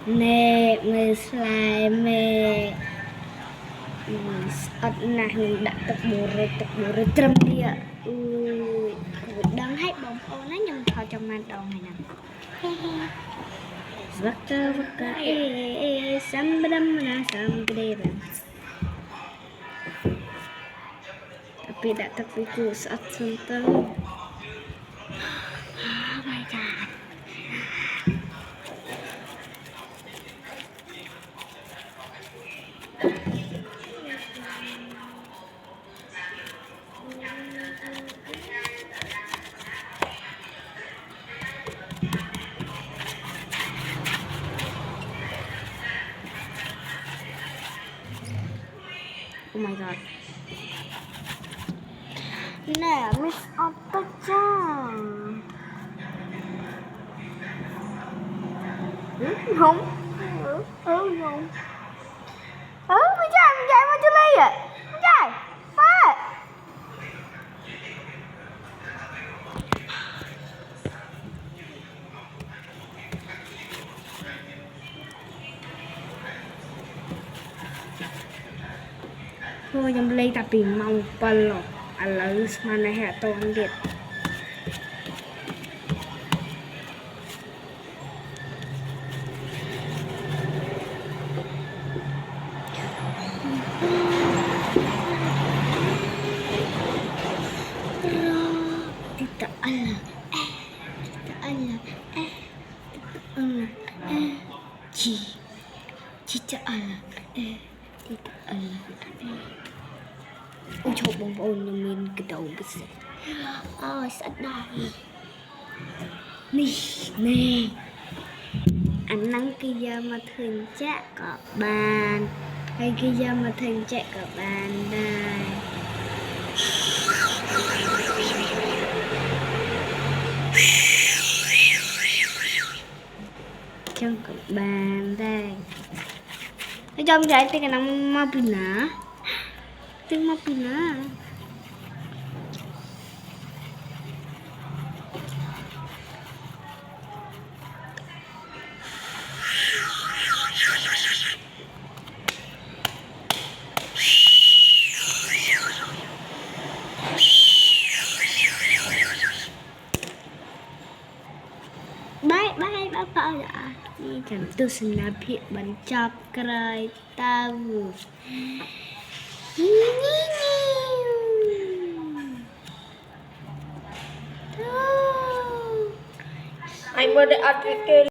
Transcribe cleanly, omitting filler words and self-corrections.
nè người slime mẹ ọt nè mình đã tập bồ rồi trâm đi ạ đang hết bóng ô nó nhưng thôi trong màn đầu này nè vaka sambadam na samgreban tapi tak terpikir saat sentuh. Oh my god. Oh my god. Nè Miss Otto-chan. Không. Không. Mình chạy mà chưa lấy vậy. Mình chạy. Ba. Thôi em lấy tapi mau pelok. Alas mana ya tuan dit. Tidak Allah. Tidak Allah. Tidak Allah. Tidak Allah. Ôi trời bông bông nhà mình cái đầu cái gì sẵn đây nè anh nắng kia mà thường chạy các bạn hay kia mà thường chạy các bạn đây trong các bạn đây ở trong trái thì cái nắng mà pin á tiếng mọc pin á bye bye ạนี่ฉันตัวสนาเพียบันจับกระไรตาหูAnh mới để ăn cái